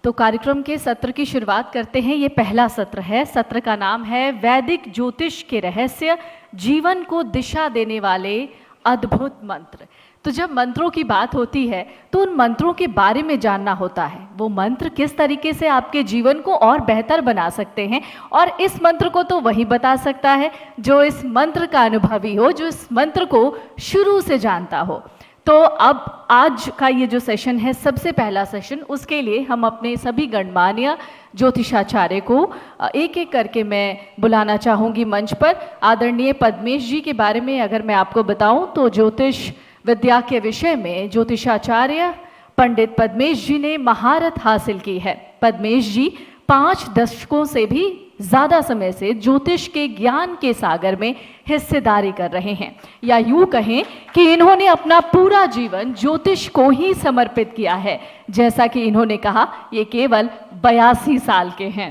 तो कार्यक्रम के सत्र की शुरुआत करते हैं। ये पहला सत्र है। सत्र का नाम है वैदिक ज्योतिष के रहस्य, जीवन को दिशा देने वाले अद्भुत मंत्र। तो जब मंत्रों की बात होती है तो उन मंत्रों के बारे में जानना होता है। वो मंत्र किस तरीके से आपके जीवन को और बेहतर बना सकते हैं, और इस मंत्र को तो वही बता सकता है जो इस मंत्र का अनुभवी हो, जो इस मंत्र को शुरू से जानता हो। तो अब आज का ये जो सेशन है, सबसे पहला सेशन, उसके लिए हम अपने सभी गणमान्य ज्योतिषाचार्य को एक एक करके मैं बुलाना चाहूँगी मंच पर। आदरणीय पद्मेश जी के बारे में अगर मैं आपको बताऊं तो ज्योतिष विद्या के विषय में ज्योतिषाचार्य पंडित पद्मेश जी ने महारत हासिल की है। पद्मेश जी 5 दशकों से भी ज़्यादा समय से ज्योतिष के ज्ञान के सागर में हिस्सेदारी कर रहे हैं, या यूँ कहें कि इन्होंने अपना पूरा जीवन ज्योतिष को ही समर्पित किया है। जैसा कि इन्होंने कहा, ये केवल 82 साल के हैं।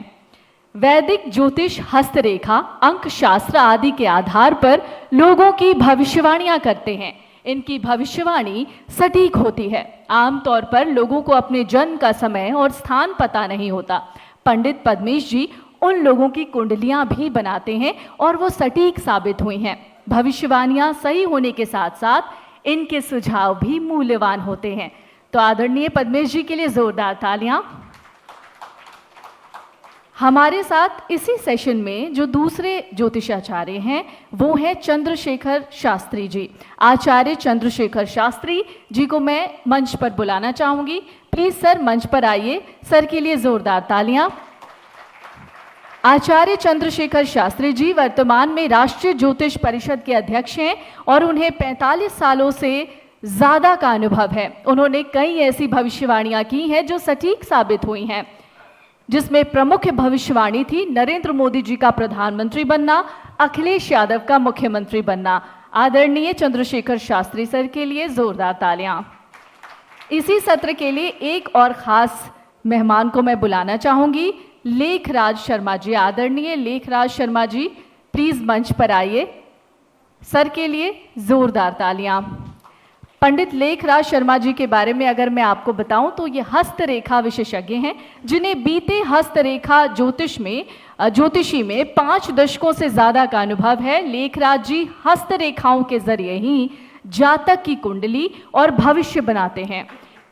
वैदिक ज्योतिष हस्तरेखा, अंक शास्त्र आदि के आधार पर लोगों की भविष्यवाणियां करते हैं। इनकी भविष्यवाणी सटीक होती है। आमतौर पर लोगों को अपने जन्म का समय और स्थान पता नहीं होता। पंडित पद्मेश जी उन लोगों की कुंडलियां भी बनाते हैं और वो सटीक साबित हुई हैं। भविष्यवाणियां सही होने के साथ साथ इनके सुझाव भी मूल्यवान होते हैं। तो आदरणीय पद्मेश जी के लिए जोरदार तालियां। हमारे साथ इसी सेशन में जो दूसरे ज्योतिषाचार्य हैं वो हैं चंद्रशेखर शास्त्री जी। आचार्य चंद्रशेखर शास्त्री जी को मैं मंच पर बुलाना चाहूँगी। प्लीज़ सर मंच पर आइए। सर के लिए ज़ोरदार तालियां। आचार्य चंद्रशेखर शास्त्री जी वर्तमान में राष्ट्रीय ज्योतिष परिषद के अध्यक्ष हैं और उन्हें 45 सालों से ज़्यादा का अनुभव है। उन्होंने कई ऐसी भविष्यवाणियाँ की हैं जो सटीक साबित हुई हैं, जिसमें प्रमुख भविष्यवाणी थी नरेंद्र मोदी जी का प्रधानमंत्री बनना, अखिलेश यादव का मुख्यमंत्री बनना। आदरणीय चंद्रशेखर शास्त्री सर के लिए जोरदार तालियां। इसी सत्र के लिए एक और खास मेहमान को मैं बुलाना चाहूंगी, लेखराज शर्मा जी। आदरणीय लेखराज शर्मा जी प्लीज मंच पर आइए। सर के लिए जोरदार तालियां। पंडित लेखराज शर्मा जी के बारे में अगर मैं आपको बताऊं तो ये हस्तरेखा विशेषज्ञ हैं, जिन्हें बीते हस्तरेखा ज्योतिषी में 5 दशकों से ज़्यादा का अनुभव है। लेखराज जी हस्तरेखाओं के जरिए ही जातक की कुंडली और भविष्य बनाते हैं।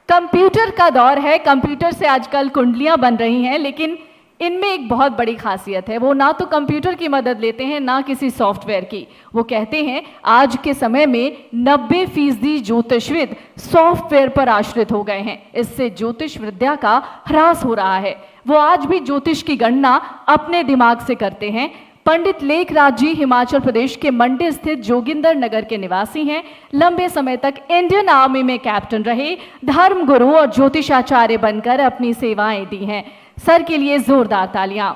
कंप्यूटर का दौर है, कंप्यूटर से आजकल कुंडलियां बन रही हैं, लेकिन इनमें एक बहुत बड़ी खासियत है। वो ना तो कंप्यूटर की मदद लेते हैं, ना किसी सॉफ्टवेयर की। वो कहते हैं आज के समय में 90% ज्योतिषविद सॉफ्टवेयर पर आश्रित हो गए हैं। इससे ज्योतिष विद्या का ह्रास हो रहा है। वो आज भी ज्योतिष की गणना अपने दिमाग से करते हैं। पंडित लेखराज जी हिमाचल प्रदेश के मंडी स्थित जोगिंदर नगर के निवासी हैं। लंबे समय तक इंडियन आर्मी में कैप्टन रहे, धर्म गुरु और ज्योतिषाचार्य बनकर अपनी सेवाएं दी हैं। सर के लिए जोरदार तालियां।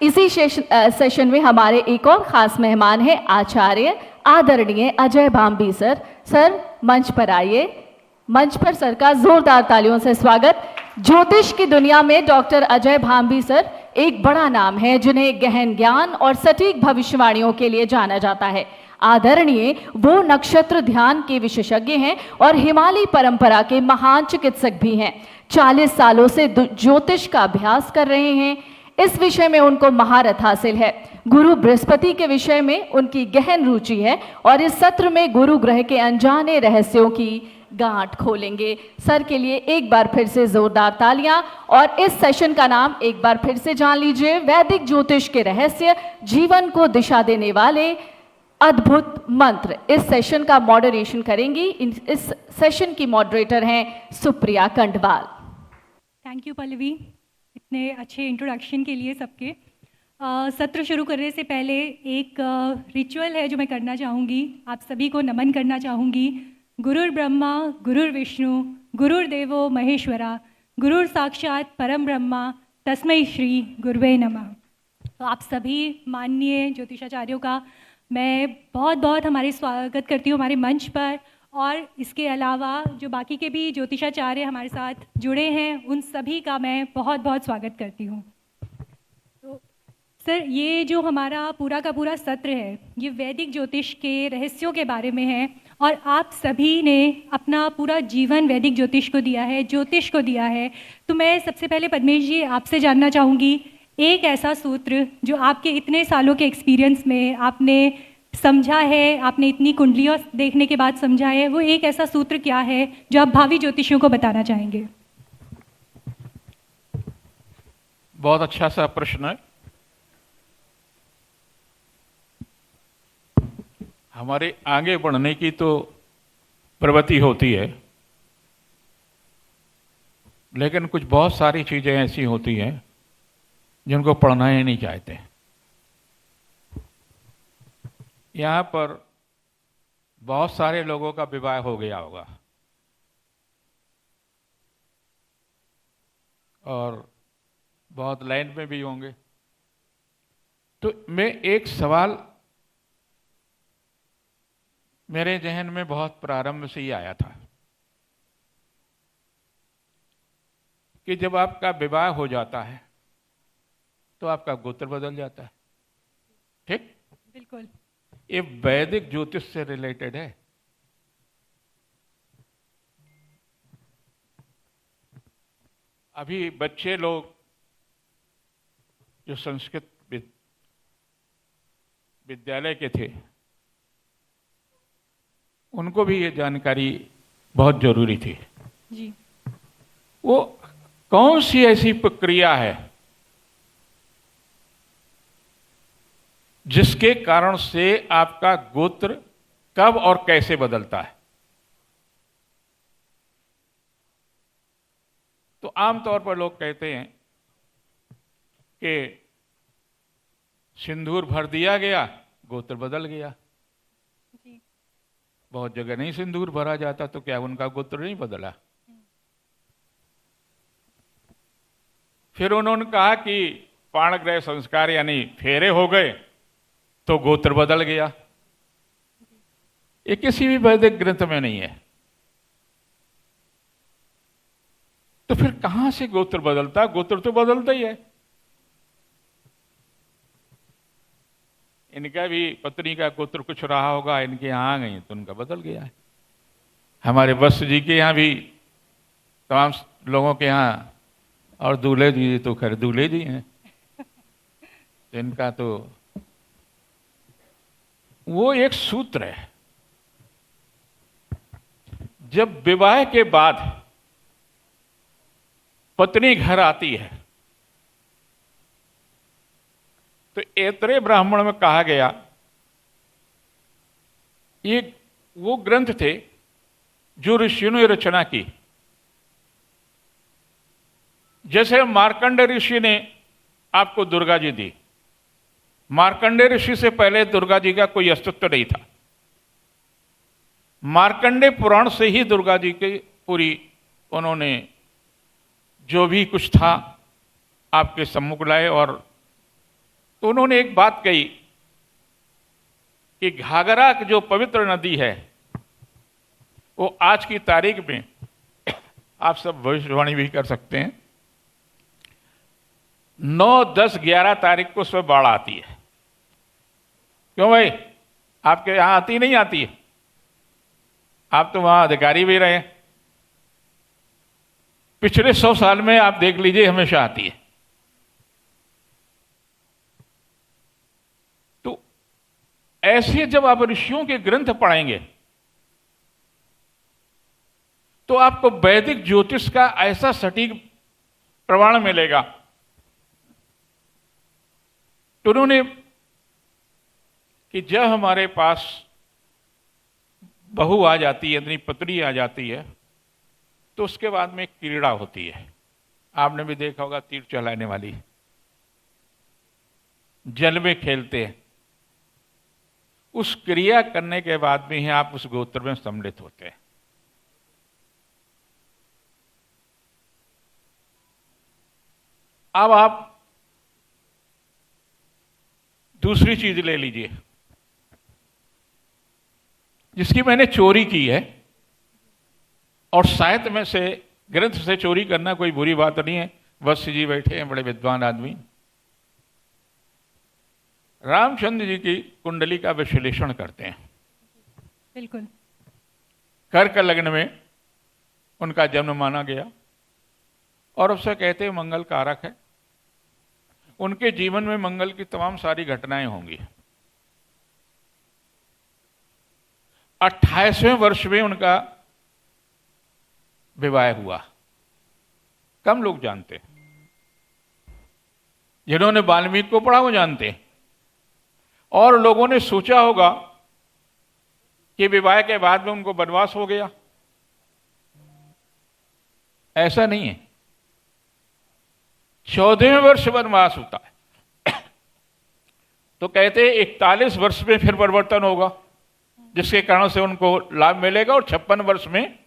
इसी सेशन में हमारे एक और खास मेहमान हैं आचार्य आदरणीय अजय भांबी सर। सर मंच पर आइए। मंच पर सर का जोरदार तालियों से स्वागत। ज्योतिष की दुनिया में डॉक्टर अजय भांबी सर एक बड़ा नाम है, जिन्हें गहन ज्ञान और सटीक भविष्यवाणियों के लिए जाना जाता है। आदरणीय वो नक्षत्र ध्यान के विशेषज्ञ हैं और हिमालय परंपरा के महान चिकित्सक भी हैं। 40 सालों से ज्योतिष का अभ्यास कर रहे हैं। इस विषय में उनको महारत हासिल है। गुरु बृहस्पति के विषय में उनकी गहन रुचि है और इस सत्र में गुरु ग्रह के अनजाने रहस्यों की गांठ खोलेंगे। सर के लिए एक बार फिर से जोरदार तालियां। और इस सेशन का नाम एक बार फिर से जान लीजिए, वैदिक ज्योतिष के रहस्य, जीवन को दिशा देने वाले अद्भुत मंत्र। इस सेशन का मॉडरेशन करेंगी, इस सेशन की मॉडरेटर हैं सुप्रिया कंडवाल। थैंक यू पल्लवी, इतने अच्छे इंट्रोडक्शन के लिए सबके। सत्र शुरू करने से पहले एक रिचुअल है जो मैं करना चाहूँगी। आप सभी को नमन करना चाहूँगी। गुरुर् ब्रह्मा गुरुर् विष्णु गुरुर्देवो महेश्वरा गुरुर् साक्षात परम ब्रह्मा तस्मै श्री गुरुवे नमः। तो आप सभी माननीय ज्योतिषाचार्यों का मैं बहुत बहुत हमारे स्वागत करती हूँ हमारे मंच पर, और इसके अलावा जो बाकी के भी ज्योतिषाचार्य हमारे साथ जुड़े हैं उन सभी का मैं बहुत बहुत स्वागत करती हूँ। तो सर, ये जो हमारा पूरा का पूरा सत्र है ये वैदिक ज्योतिष के रहस्यों के बारे में है, और आप सभी ने अपना पूरा जीवन वैदिक ज्योतिष को दिया है, ज्योतिष को दिया है। तो मैं सबसे पहले पद्मेश जी आपसे जानना चाहूँगी, एक ऐसा सूत्र जो आपके इतने सालों के एक्सपीरियंस में आपने समझा है, आपने इतनी कुंडलियों देखने के बाद समझा है, वो एक ऐसा सूत्र क्या है जो आप भावी ज्योतिषियों को बताना चाहेंगे? बहुत अच्छा सा प्रश्न है। हमारे आगे बढ़ने की तो प्रवृत्ति होती है, लेकिन कुछ बहुत सारी चीजें ऐसी होती हैं जिनको पढ़ना ही नहीं चाहते। यहाँ पर बहुत सारे लोगों का विवाह हो गया होगा और बहुत लाइन में भी होंगे। तो मैं एक सवाल मेरे जहन में बहुत प्रारंभ से ही आया था कि जब आपका विवाह हो जाता है तो आपका गोत्र बदल जाता है। ठीक? बिल्कुल। ये वैदिक ज्योतिष से रिलेटेड है। अभी बच्चे लोग जो संस्कृत विद्यालय के थे, उनको भी ये जानकारी बहुत जरूरी थी। जी। वो कौन सी ऐसी प्रक्रिया है जिसके कारण से आपका गोत्र कब और कैसे बदलता है। तो आमतौर पर लोग कहते हैं कि सिंदूर भर दिया गया, गोत्र बदल गया। जी। बहुत जगह नहीं सिंदूर भरा जाता, तो क्या उनका गोत्र नहीं बदला? फिर उन्होंने कहा कि पाणग्रह संस्कार यानी फेरे हो गए तो गोत्र बदल गया। ये किसी भी वैदिक ग्रंथ में नहीं है। तो फिर कहां से गोत्र बदलता? गोत्र तो बदलता ही है। इनका भी पत्नी का गोत्र कुछ रहा होगा, इनके यहां आ गई तो उनका बदल गया है। हमारे वत्स जी के यहां भी तमाम लोगों के यहां, और दूल्हे जी तो खैर दूल्हे जी हैं, इनका तो वो एक सूत्र है। जब विवाह के बाद पत्नी घर आती है तो ऐतरेय ब्राह्मण में कहा गया, ये वो ग्रंथ थे जो ऋषियों ने रचना की। जैसे मार्कंड ऋषि ने आपको दुर्गा जी दी, मार्कंडे ऋषि से पहले दुर्गा जी का कोई अस्तित्व नहीं था। मार्कंडे पुराण से ही दुर्गा जी की पूरी उन्होंने जो भी कुछ था आपके सम्मुख लाए। और तो उन्होंने एक बात कही कि घाघरा की जो पवित्र नदी है वो आज की तारीख में, आप सब भविष्यवाणी भी कर सकते हैं, 9, 10, 11 तारीख को उसमें बाढ़ आती है। क्यों भाई, आपके यहां आती नहीं आती है? आप तो वहां अधिकारी भी रहे। पिछले 100 साल में आप देख लीजिए, हमेशा आती है। तो ऐसे जब आप ऋषियों के ग्रंथ पढ़ेंगे तो आपको वैदिक ज्योतिष का ऐसा सटीक प्रमाण मिलेगा। तो उन्होंने कि जब हमारे पास बहू आ जाती है, अपनी पत्नी आ जाती है, तो उसके बाद में एक क्रीड़ा होती है। आपने भी देखा होगा, तीर चलाने वाली, जल में खेलते हैं। उस क्रिया करने के बाद में ही आप उस गोत्र में सम्मिलित होते हैं। अब आप दूसरी चीज ले लीजिए जिसकी मैंने चोरी की है, और साहित्य में से, ग्रंथ से चोरी करना कोई बुरी बात नहीं है। वत्स जी बैठे हैं, बड़े विद्वान आदमी। रामचंद्र जी की कुंडली का विश्लेषण करते हैं। बिल्कुल। कर्क लग्न में उनका जन्म माना गया और उससे कहते हैं मंगल कारक है। उनके जीवन में मंगल की तमाम सारी घटनाएं होंगी। 28वें वर्ष में उनका विवाह हुआ। कम लोग जानते हैं, जिन्होंने वाल्मीकि को पढ़ा वो जानते हैं। और लोगों ने सोचा होगा कि विवाह के बाद में उनको वनवास हो गया। ऐसा नहीं है। 14वें वर्ष वनवास होता है तो कहते हैं 41 वर्ष में फिर परिवर्तन होगा, जिसके कारण से उनको लाभ मिलेगा। और 56 वर्ष में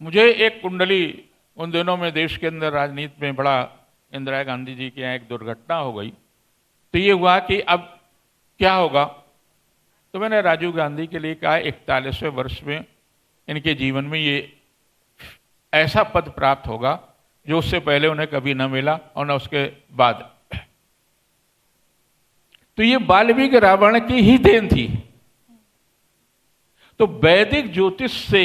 मुझे एक कुंडली, उन दिनों में देश के अंदर राजनीति में बड़ा, इंदिरा गांधी जी के यहाँ एक दुर्घटना हो गई, तो ये हुआ कि अब क्या होगा। तो मैंने राजीव गांधी के लिए कहा 41वें वर्ष में इनके जीवन में ये ऐसा पद प्राप्त होगा जो उससे पहले उन्हें कभी न मिला और न उसके बाद। तो ये वाल्मीकि रावण की ही देन थी। तो वैदिक ज्योतिष से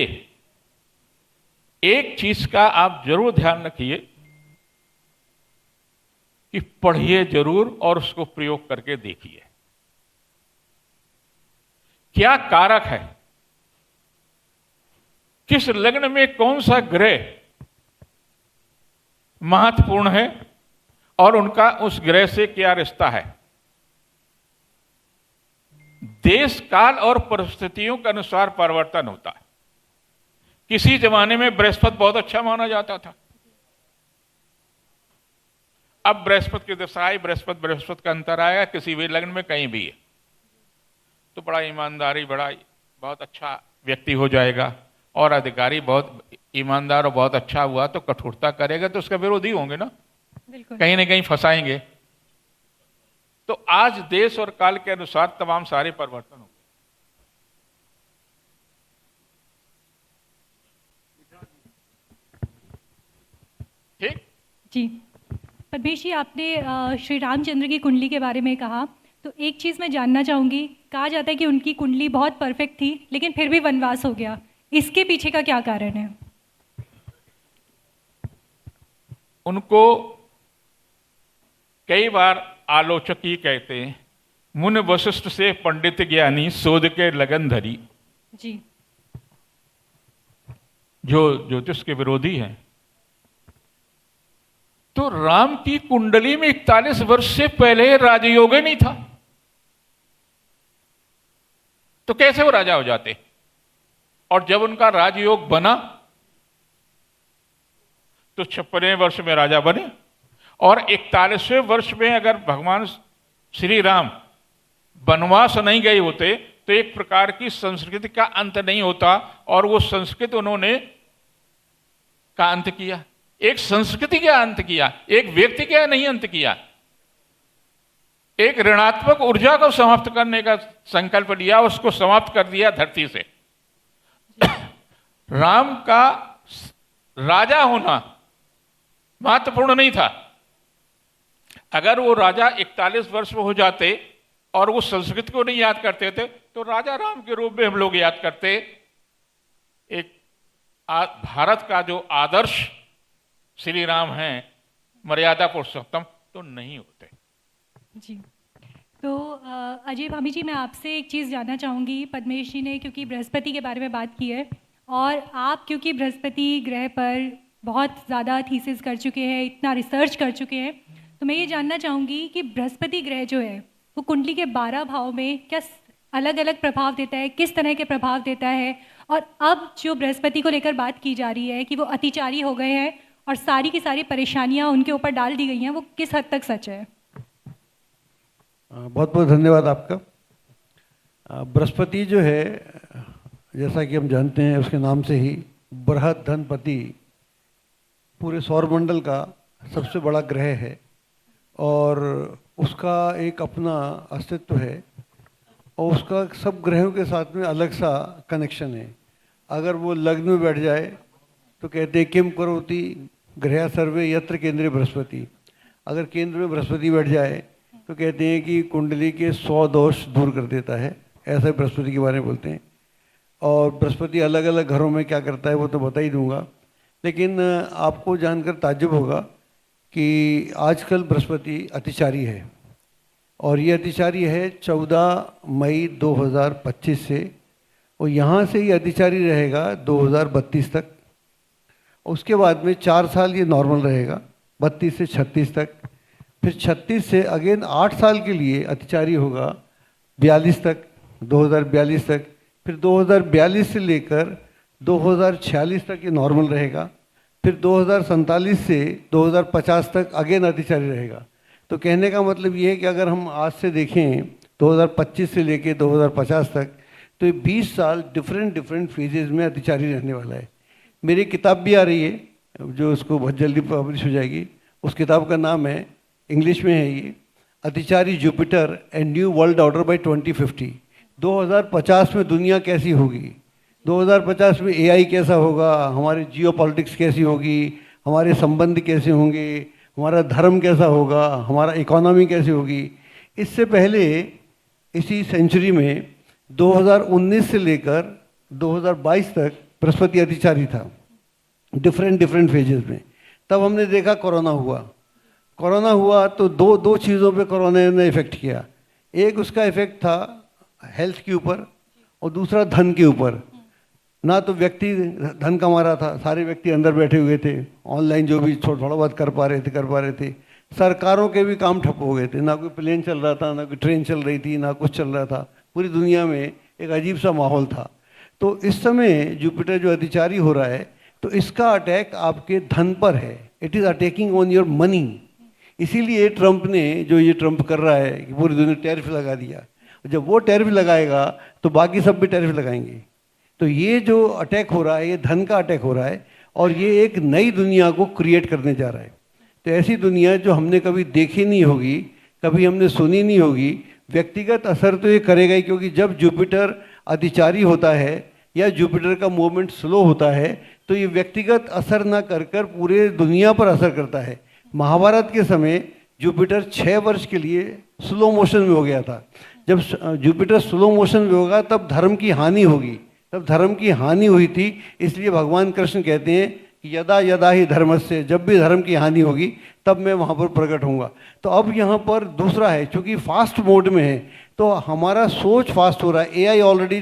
एक चीज का आप जरूर ध्यान रखिए कि पढ़िए जरूर और उसको प्रयोग करके देखिए। क्या कारक है, किस लग्न में कौन सा ग्रह महत्वपूर्ण है और उनका उस ग्रह से क्या रिश्ता है। देश काल और परिस्थितियों के अनुसार परिवर्तन होता है। किसी जमाने में बृहस्पति बहुत अच्छा माना जाता था। अब बृहस्पति की दशा आई, बृहस्पति का अंतर आएगा किसी भी लग्न में कहीं भी है तो बड़ा ईमानदारी, बहुत अच्छा व्यक्ति हो जाएगा। और अधिकारी बहुत ईमानदार और बहुत अच्छा हुआ तो कठोरता करेगा तो उसका विरोधी होंगे ना, कहीं ना कहीं फंसाएंगे। तो आज देश और काल के अनुसार तमाम सारे परिवर्तन हो। ठीक जी। पद्मेश जी, आपने श्री रामचंद्र की कुंडली के बारे में कहा, तो एक चीज़ मैं जानना चाहूँगी। कहा जाता है कि उनकी कुंडली बहुत परफेक्ट थी लेकिन फिर भी वनवास हो गया, इसके पीछे का क्या कारण है? उनको कई बार आलोचक ही कहते हैं, मुन वशिष्ठ से पंडित ज्ञानी शोध के लगन धरी। जी। जो ज्योतिष के विरोधी हैं। तो राम की कुंडली में 41 वर्ष से पहले राजयोग ही नहीं था, तो कैसे वो राजा हो जाते। और जब उनका राजयोग बना तो 56वें वर्ष में राजा बने। और 41वें वर्ष में अगर भगवान श्री राम वनवास नहीं गए होते तो एक प्रकार की संस्कृति का अंत नहीं होता। और वो संस्कृति उन्होंने का अंत किया, एक संस्कृति का अंत किया, एक व्यक्ति का नहीं अंत किया। एक ऋणात्मक ऊर्जा को समाप्त करने का संकल्प लिया, उसको समाप्त कर दिया धरती से। राम का राजा होना महत्वपूर्ण नहीं था। अगर वो राजा 41 वर्ष में हो जाते और वो संस्कृति को नहीं याद करते थे तो राजा राम के रूप में हम लोग याद करते। एक भारत का जो आदर्श श्री राम हैं, मर्यादा पुरुषोत्तम, तो नहीं होते। जी। तो अजय भाभी जी, मैं आपसे एक चीज़ जानना चाहूँगी। पद्मेश जी ने क्योंकि बृहस्पति के बारे में बात की है और आप क्योंकि बृहस्पति ग्रह पर बहुत ज़्यादा थीसिस कर चुके हैं, इतना रिसर्च कर चुके हैं, तो मैं ये जानना चाहूँगी कि बृहस्पति ग्रह जो है वो कुंडली के 12 भाव में क्या अलग अलग प्रभाव देता है, किस तरह के प्रभाव देता है। और अब जो बृहस्पति को लेकर बात की जा रही है कि वो अतिचारी हो गए हैं और सारी की सारी परेशानियां उनके ऊपर डाल दी गई हैं, वो किस हद तक सच है? बहुत बहुत धन्यवाद आपका। बृहस्पति जो है, जैसा कि हम जानते हैं उसके नाम से ही, बृहद धनपति, पूरे सौरमंडल का सबसे बड़ा ग्रह है और उसका एक अपना अस्तित्व है और उसका सब ग्रहों के साथ में अलग सा कनेक्शन है। अगर वो लग्न में बैठ जाए तो कहते हैं किम करोति ग्रह सर्वे यत्र केंद्रीय बृहस्पति। अगर केंद्र में बृहस्पति बैठ जाए तो कहते हैं कि कुंडली के 100 दोष दूर कर देता है। ऐसे बृहस्पति के बारे में बोलते हैं। और बृहस्पति अलग अलग घरों में क्या करता है वो तो बता ही दूंगा, लेकिन आपको जानकर ताज्जुब होगा कि आजकल बृहस्पति अतिचारी है, और ये अतिचारी है 14 मई 2025 से, और यहाँ से ये अतिचारी रहेगा 2032 तक। उसके बाद में 4 साल ये नॉर्मल रहेगा 32 से 36 तक, फिर 36 से अगेन 8 साल के लिए अतिचारी होगा 42 तक, 2042 तक, फिर 2042 से लेकर 2046 तक ये नॉर्मल रहेगा, फिर 2047 से 2050 तक अगेन अतिचारी रहेगा। तो कहने का मतलब ये है कि अगर हम आज से देखें 2025 से लेकर 2050 तक, तो ये 20 साल डिफरेंट फेजेस में अतिचारी रहने वाला है। मेरी किताब भी आ रही है जो उसको बहुत जल्दी पब्लिश हो जाएगी। उस किताब का नाम है, इंग्लिश में है ये, अतिचारी Jupiter and new world order by 2050। 2050 में दुनिया कैसी होगी, 2050 में एआई कैसा होगा, हमारी जियोपॉलिटिक्स कैसी होगी, हमारे संबंध कैसे होंगे, हमारा धर्म कैसा होगा, हमारा इकोनॉमी कैसी होगी। इससे पहले इसी सेंचुरी में 2019 से लेकर 2022 तक बृहस्पति अतिचारी था डिफरेंट फेजेस में। तब हमने देखा कोरोना हुआ तो दो चीज़ों पे कोरोना ने इफ़ेक्ट किया। एक उसका इफ़ेक्ट था हेल्थ के ऊपर और दूसरा धन के ऊपर। ना तो व्यक्ति धन कमा रहा था, सारे व्यक्ति अंदर बैठे हुए थे, ऑनलाइन जो भी थोड़ा बहुत कर पा रहे थे। सरकारों के भी काम ठप हो गए थे, ना कोई प्लेन चल रहा था, ना कोई ट्रेन चल रही थी, ना कुछ चल रहा था। पूरी दुनिया में एक अजीब सा माहौल था। तो इस समय जुपिटर जो अतिचारी हो रहा है, तो इसका अटैक आपके धन पर है। It is attacking on your money. इसीलिए ट्रंप ने जो ये ट्रंप कर रहा है कि पूरी दुनिया टैरिफ लगा दिया। जब वो टैरिफ लगाएगा तो बाकी सब भी टैरिफ लगाएंगे। तो ये जो अटैक हो रहा है, ये धन का अटैक हो रहा है, और ये एक नई दुनिया को क्रिएट करने जा रहा है। तो ऐसी दुनिया जो हमने कभी देखी नहीं होगी, कभी हमने सुनी नहीं होगी। व्यक्तिगत असर तो ये करेगा ही, क्योंकि जब जुपिटर अतिचारी होता है या जुपिटर का मूवमेंट स्लो होता है तो ये व्यक्तिगत असर ना कर कर पूरे दुनिया पर असर करता है। महाभारत के समय जुपिटर 6 वर्ष के लिए स्लो मोशन में हो गया था। जब जुपिटर स्लो मोशन में होगा तब धर्म की हानि होगी, तब धर्म की हानि हुई थी। इसलिए भगवान कृष्ण कहते हैं कि यदा यदा ही धर्मस्य, जब भी धर्म की हानि होगी तब मैं वहाँ पर प्रकट होऊंगा। तो अब यहाँ पर दूसरा है, चूँकि फास्ट मोड में है तो हमारा सोच फास्ट हो रहा है। AI already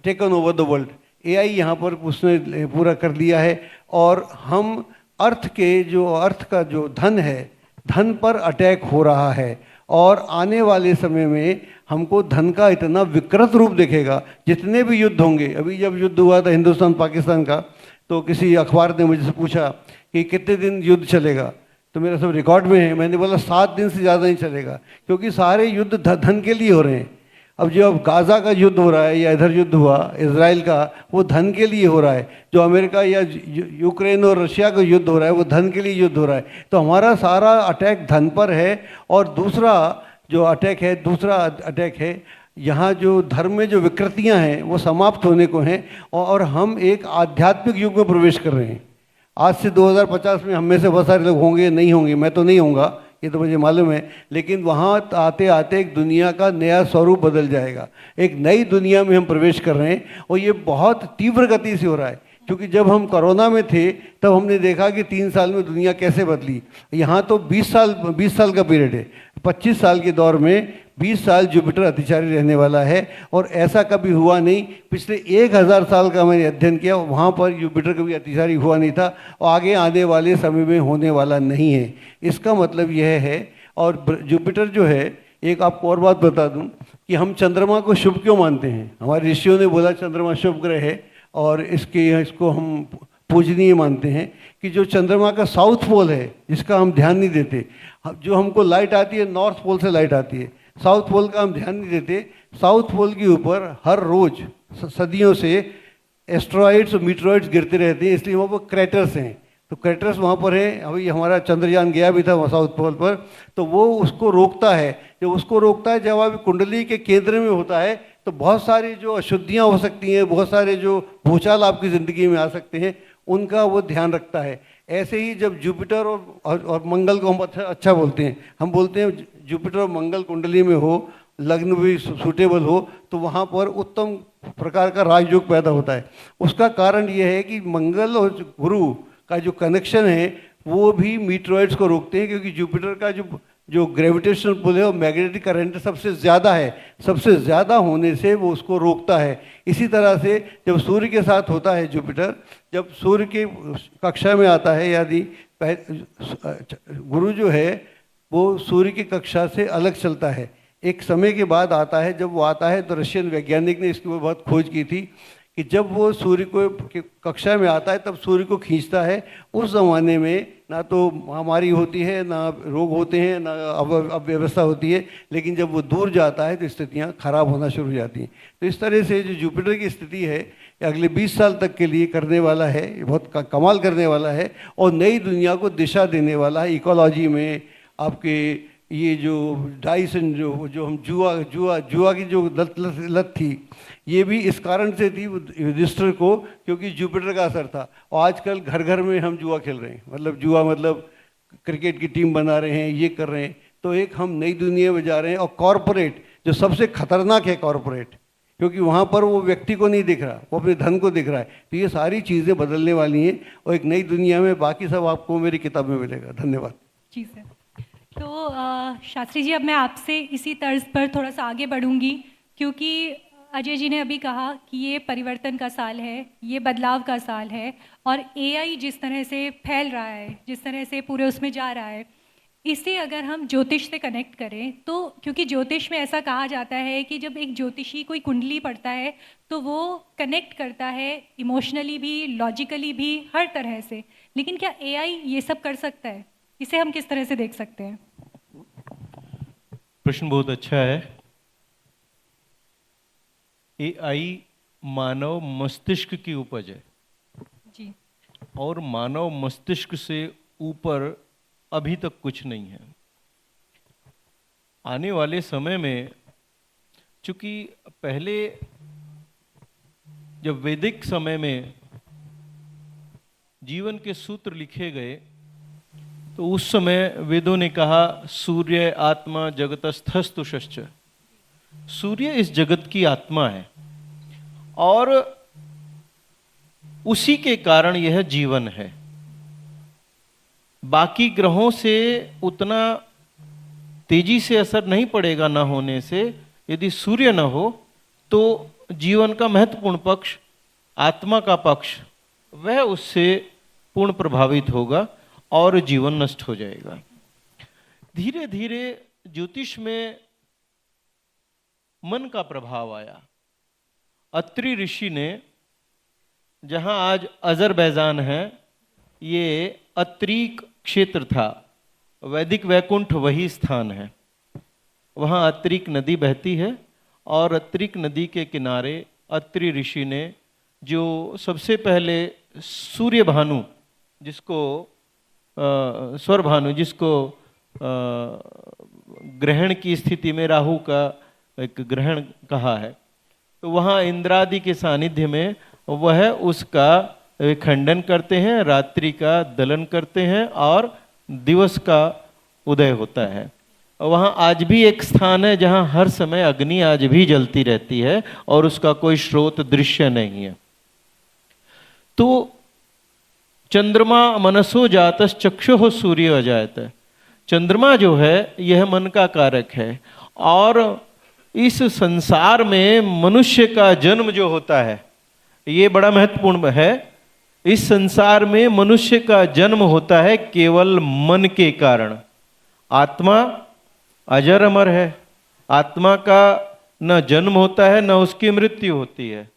taken over the world, AI यहाँ पर उसने पूरा कर लिया है, और हम अर्थ का जो धन है, धन पर अटैक हो रहा है। और आने वाले समय में हमको धन का इतना विकृत रूप दिखेगा। जितने भी युद्ध होंगे, अभी जब युद्ध हुआ था हिंदुस्तान पाकिस्तान का, तो किसी अखबार ने मुझसे पूछा कि कितने दिन युद्ध चलेगा, तो मेरा सब रिकॉर्ड में है। मैंने बोला 7 दिन से ज़्यादा नहीं चलेगा, क्योंकि सारे युद्ध धन के लिए हो रहे हैं। अब जो अब गाज़ा का युद्ध हो रहा है या इधर युद्ध हुआ इजराइल का, वो धन के लिए हो रहा है। जो अमेरिका या यूक्रेन और रशिया का युद्ध हो रहा है वो धन के लिए युद्ध हो रहा है। तो हमारा सारा अटैक धन पर है। और दूसरा अटैक है यहाँ जो धर्म में जो विकृतियाँ हैं वो समाप्त होने को हैं, और हम एक आध्यात्मिक युग में प्रवेश कर रहे हैं। आज से 2050 में हम में से बहुत सारे लोग होंगे, नहीं होंगे, मैं तो नहीं होऊंगा, ये तो मुझे मालूम है। लेकिन वहाँ आते आते एक दुनिया का नया स्वरूप बदल जाएगा। एक नई दुनिया में हम प्रवेश कर रहे हैं, और ये बहुत तीव्र गति से हो रहा है। क्योंकि जब हम कोरोना में थे तब हमने देखा कि 3 साल में दुनिया कैसे बदली। यहाँ तो 20 साल का पीरियड है। 25 साल के दौर में 20 साल जुपिटर अतिचारी रहने वाला है, और ऐसा कभी हुआ नहीं। पिछले 1000 साल का मैंने अध्ययन किया, वहाँ पर जुपिटर कभी अतिचारी हुआ नहीं था, और आगे आने वाले समय में होने वाला नहीं है। इसका मतलब यह है। और जुपिटर जो है, एक आपको और बात बता दूं कि हम चंद्रमा को शुभ क्यों मानते हैं। हमारे ऋषियों ने बोला चंद्रमा शुभ ग्रह है, और इसको हम पूजनीय मानते हैं कि जो चंद्रमा का साउथ पोल है, जिसका हम ध्यान नहीं देते। जो हमको लाइट आती है नॉर्थ पोल से लाइट आती है, साउथ पोल का हम ध्यान नहीं देते। साउथ पोल के ऊपर हर रोज सदियों से एस्ट्रॉइड्स और मीटरॉइड्स गिरते रहते हैं, इसलिए वहाँ पर क्रैटर्स हैं। तो क्रैटर्स वहाँ पर है। अभी हमारा चंद्रयान गया भी था वहाँ साउथ पोल पर, तो वो उसको रोकता है। जब अभी कुंडली के केंद्र में होता है तो बहुत सारी जो अशुद्धियाँ हो सकती हैं, बहुत सारे जो भूचाल आपकी ज़िंदगी में आ सकते हैं, उनका वो ध्यान रखता है। ऐसे ही जब जुपिटर और मंगल को हम अच्छा बोलते हैं, हम बोलते हैं जुपिटर और मंगल कुंडली में हो लग्न भी सूटेबल हो तो वहाँ पर उत्तम प्रकार का राजयोग पैदा होता है। उसका कारण ये है कि मंगल और गुरु का जो कनेक्शन है वो भी मीटरॉइड्स को रोकते हैं, क्योंकि जुपिटर का जो ग्रेविटेशनल पुल है और मैग्नेटिक करंट सबसे ज़्यादा है, सबसे ज़्यादा होने से वो उसको रोकता है। इसी तरह से जब सूर्य के साथ होता है जुपिटर, जब सूर्य के कक्षा में आता है, यदि गुरु जो है वो सूर्य की कक्षा से अलग चलता है, एक समय के बाद आता है। जब वो आता है तो रशियन वैज्ञानिक ने इसके ऊपर बहुत खोज की थी कि जब वो सूर्य को कक्षा में आता है तब सूर्य को खींचता है। उस ज़माने में ना तो महामारी होती है, ना रोग होते हैं, ना अव्यवस्था होती है, लेकिन जब वो दूर जाता है तो स्थितियाँ खराब होना शुरू हो जाती हैं। तो इस तरह से जो जुपिटर की स्थिति है ये अगले 20 साल तक के लिए करने वाला है, ये बहुत कमाल करने वाला है और नई दुनिया को दिशा देने वाला है। इकोलॉजी में आपके ये जो डाइस जो हम जुआ की जो लत थी, ये भी इस कारण से थी युधिष्ठिर को, क्योंकि जुपिटर का असर था। और आजकल घर घर में हम जुआ खेल रहे हैं, मतलब क्रिकेट की टीम बना रहे हैं, ये कर रहे हैं। तो एक हम नई दुनिया में जा रहे हैं। और कॉरपोरेट जो सबसे खतरनाक है कॉरपोरेट, क्योंकि वहाँ पर वो व्यक्ति को नहीं दिख रहा, वो अपने धन को दिख रहा है। तो ये सारी चीज़ें बदलने वाली हैं और एक नई दुनिया में, बाकी सब आपको मेरी किताब में मिलेगा। धन्यवाद। जी सर। तो शास्त्री जी, अब मैं आपसे इसी तर्ज पर थोड़ा सा आगे बढ़ूंगी, क्योंकि अजय जी ने अभी कहा कि ये परिवर्तन का साल है, ये बदलाव का साल है, और एआई जिस तरह से फैल रहा है, जिस तरह से पूरे उसमें जा रहा है, इसे अगर हम ज्योतिष से कनेक्ट करें तो, क्योंकि ज्योतिष में ऐसा कहा जाता है कि जब एक ज्योतिषी कोई कुंडली पढ़ता है तो वो कनेक्ट करता है इमोशनली भी, लॉजिकली भी, हर तरह से। लेकिन क्या एआई ये सब कर सकता है? इसे हम किस तरह से देख सकते हैं? प्रश्न बहुत अच्छा है। एआई मानव मस्तिष्क की उपज है जी। और मानव मस्तिष्क से ऊपर अभी तक कुछ नहीं है। आने वाले समय में, चूंकि पहले जब वैदिक समय में जीवन के सूत्र लिखे गए तो उस समय वेदों ने कहा सूर्य आत्मा जगतस्थस्तुषश्च, सूर्य इस जगत की आत्मा है और उसी के कारण यह जीवन है। बाकी ग्रहों से उतना तेजी से असर नहीं पड़ेगा ना होने से। यदि सूर्य न हो तो जीवन का महत्वपूर्ण पक्ष, आत्मा का पक्ष, वह उससे पूर्ण प्रभावित होगा और जीवन नष्ट हो जाएगा। धीरे धीरे ज्योतिष में मन का प्रभाव आया। अत्रि ऋषि ने, जहां आज अजरबैजान है, ये अत्रिक क्षेत्र था, वैदिक वैकुंठ वही स्थान है। वहां अत्रिक नदी बहती है और अत्रिक नदी के किनारे अत्रि ऋषि ने जो सबसे पहले सूर्य भानु, जिसको स्वर भानु, जिसको ग्रहण की स्थिति में राहु का एक ग्रहण कहा है, तो वहाँ इंद्रादि के सानिध्य में वह उसका खंडन करते हैं, रात्रि का दलन करते हैं और दिवस का उदय होता है। वहाँ आज भी एक स्थान है जहाँ हर समय अग्नि आज भी जलती रहती है और उसका कोई स्रोत दृश्य नहीं है। तो चंद्रमा मनसो जातस चक्षुः सूर्य अजायत, चंद्रमा जो है यह मन का कारक है और इस संसार में मनुष्य का जन्म जो होता है ये बड़ा महत्वपूर्ण है। इस संसार में मनुष्य का जन्म होता है केवल मन के कारण। आत्मा अजर अमर है, आत्मा का न जन्म होता है न उसकी मृत्यु होती है।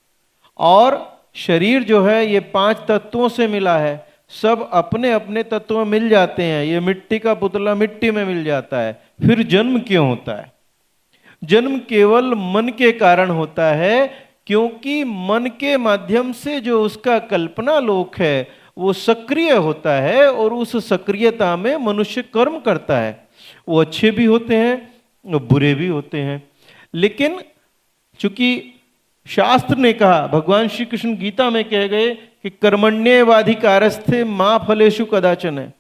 और शरीर जो है ये 5 तत्वों से मिला है, सब अपने अपने तत्व में मिल जाते हैं। ये मिट्टी का पुतला मिट्टी में मिल जाता है। फिर जन्म क्यों होता है? जन्म केवल मन के कारण होता है, क्योंकि मन के माध्यम से जो उसका कल्पना लोक है वो सक्रिय होता है और उस सक्रियता में मनुष्य कर्म करता है। वो अच्छे भी होते हैं, बुरे भी होते हैं। लेकिन चूंकि शास्त्र ने कहा, भगवान श्री कृष्ण गीता में कह गए कि कर्मण्येवाधिकारस्ते मां फलेषु कदाचन,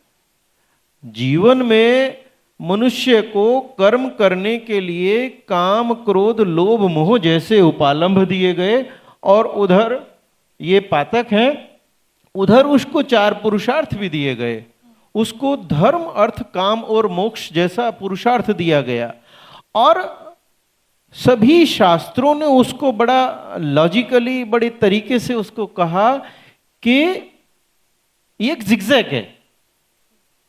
जीवन में मनुष्य को कर्म करने के लिए काम क्रोध लोभ मोह जैसे उपालंभ दिए गए, और उधर ये पातक हैं, उधर उसको 4 पुरुषार्थ भी दिए गए। उसको धर्म अर्थ काम और मोक्ष जैसा पुरुषार्थ दिया गया, और सभी शास्त्रों ने उसको बड़ा लॉजिकली बड़े तरीके से उसको कहा कि ये एक जिगजैग है।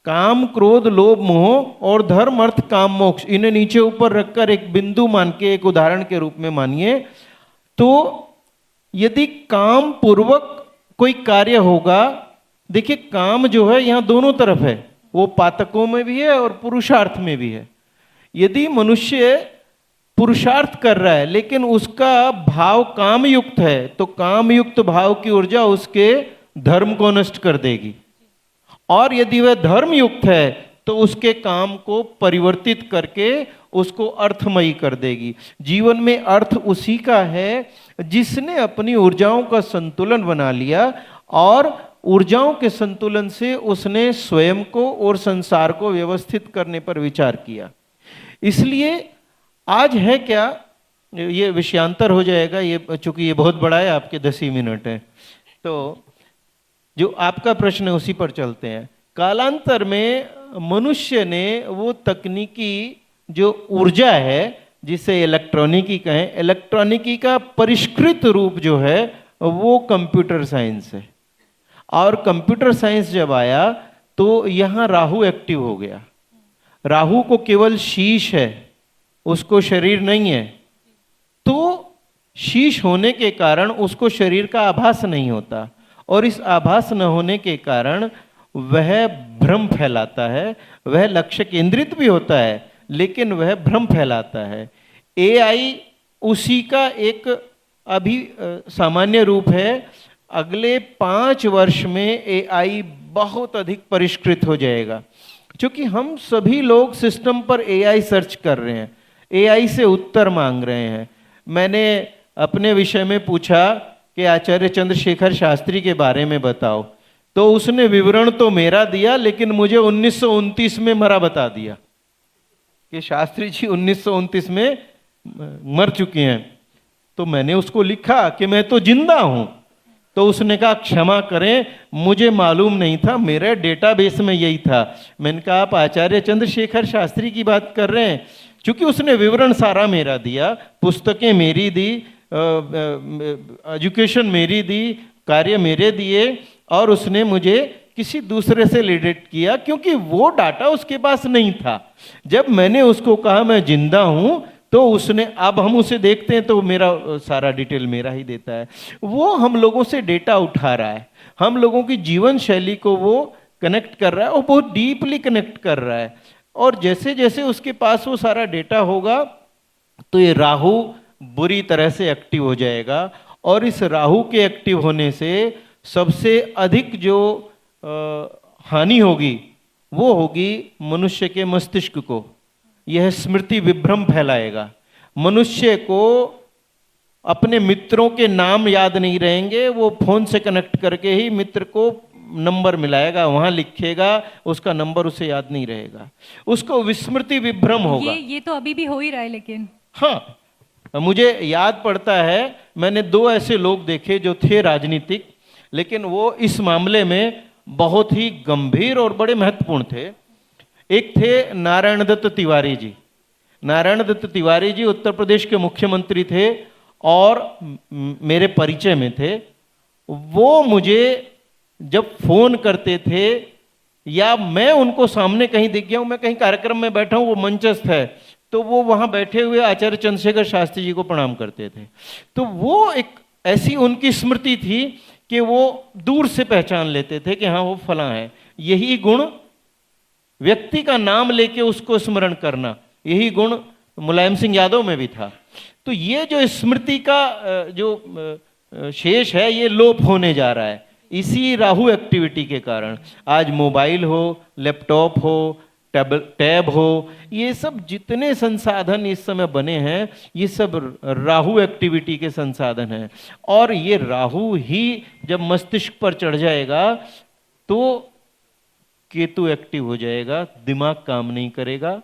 काम क्रोध लोभ मोह और धर्म अर्थ काम मोक्ष, इन्हें नीचे ऊपर रखकर एक बिंदु मान के, एक उदाहरण के रूप में मानिए तो यदि काम पूर्वक कोई कार्य होगा, देखिए काम जो है यहां दोनों तरफ है, वो पातकों में भी है और पुरुषार्थ में भी है। यदि मनुष्य पुरुषार्थ कर रहा है लेकिन उसका भाव काम युक्त है, तो काम युक्त भाव की ऊर्जा उसके धर्म को नष्ट कर देगी, और यदि वह धर्म युक्त है तो उसके काम को परिवर्तित करके उसको अर्थमयी कर देगी। जीवन में अर्थ उसी का है जिसने अपनी ऊर्जाओं का संतुलन बना लिया, और ऊर्जाओं के संतुलन से उसने स्वयं को और संसार को व्यवस्थित करने पर विचार किया। इसलिए आज है क्या, ये विषयांतर हो जाएगा, ये चूंकि ये बहुत बड़ा है, आपके 10 ही मिनट है, तो जो आपका प्रश्न है उसी पर चलते हैं। कालांतर में मनुष्य ने वो तकनीकी जो ऊर्जा है, जिसे इलेक्ट्रॉनिकी कहें, इलेक्ट्रॉनिकी का परिष्कृत रूप जो है वो कंप्यूटर साइंस है। और कंप्यूटर साइंस जब आया तो यहाँ राहु एक्टिव हो गया। राहु को केवल शीश है, उसको शरीर नहीं है, तो शीश होने के कारण उसको शरीर का आभास नहीं होता, और इस आभास न होने के कारण वह भ्रम फैलाता है। वह लक्ष्य केंद्रित भी होता है लेकिन वह भ्रम फैलाता है। एआई उसी का एक अभी सामान्य रूप है। अगले 5 वर्ष में एआई बहुत अधिक परिष्कृत हो जाएगा, क्योंकि हम सभी लोग सिस्टम पर एआई सर्च कर रहे हैं, एआई से उत्तर मांग रहे हैं। मैंने अपने विषय में पूछा कि आचार्य चंद्रशेखर शास्त्री के बारे में बताओ, तो उसने विवरण तो मेरा दिया लेकिन मुझे 1929 में मरा बता दिया कि शास्त्री जी 1929 में मर चुके हैं। तो मैंने उसको लिखा कि मैं तो जिंदा हूं, तो उसने कहा क्षमा करें, मुझे मालूम नहीं था, मेरे डेटाबेस में यही था। मैंने कहा आप आचार्य चंद्रशेखर शास्त्री की बात कर रहे हैं, क्योंकि उसने विवरण सारा मेरा दिया, पुस्तकें मेरी दी, एजुकेशन मेरी दी, कार्य मेरे दिए, और उसने मुझे किसी दूसरे से रिलेट किया क्योंकि वो डाटा उसके पास नहीं था। जब मैंने उसको कहा मैं जिंदा हूं, तो उसने, अब हम उसे देखते हैं तो मेरा सारा डिटेल मेरा ही देता है। वो हम लोगों से डेटा उठा रहा है, हम लोगों की जीवन शैली को वो कनेक्ट कर रहा है, और बहुत डीपली कनेक्ट कर रहा है। और जैसे जैसे उसके पास वो सारा डेटा होगा तो ये राहु बुरी तरह से एक्टिव हो जाएगा, और इस राहु के एक्टिव होने से सबसे अधिक जो हानि होगी वो होगी मनुष्य के मस्तिष्क को। यह स्मृति विभ्रम फैलाएगा। मनुष्य को अपने मित्रों के नाम याद नहीं रहेंगे, वो फोन से कनेक्ट करके ही मित्र को नंबर मिलाएगा, वहां लिखेगा, उसका नंबर उसे याद नहीं रहेगा, उसको विस्मृति विभ्रम होगा। ये तो अभी भी हो ही रहा है। लेकिन हाँ, मुझे याद पड़ता है, मैंने 2 ऐसे लोग देखे जो थे राजनीतिक, लेकिन वो इस मामले में बहुत ही गंभीर और बड़े महत्वपूर्ण थे। एक थे नारायण दत्त तिवारी जी। नारायण दत्त तिवारी जी उत्तर प्रदेश के मुख्यमंत्री थे और मेरे परिचय में थे। वो मुझे जब फोन करते थे या मैं उनको सामने कहीं दिख गया हूं, मैं कहीं कार्यक्रम में बैठा हूं, वो मंचस्थ है, तो वो वहां बैठे हुए आचार्य चंद्रशेखर शास्त्री जी को प्रणाम करते थे। तो वो एक ऐसी उनकी स्मृति थी कि वो दूर से पहचान लेते थे कि हाँ वो फलां है। यही गुण, व्यक्ति का नाम लेके उसको स्मरण करना, यही गुण मुलायम सिंह यादव में भी था। तो ये जो स्मृति का जो शेष है ये लोप होने जा रहा है इसी राहु एक्टिविटी के कारण। आज मोबाइल हो, लैपटॉप हो, टैब हो, ये सब जितने संसाधन इस समय बने हैं ये सब राहु एक्टिविटी के संसाधन हैं। और ये राहु ही जब मस्तिष्क पर चढ़ जाएगा तो केतु एक्टिव हो जाएगा, दिमाग काम नहीं करेगा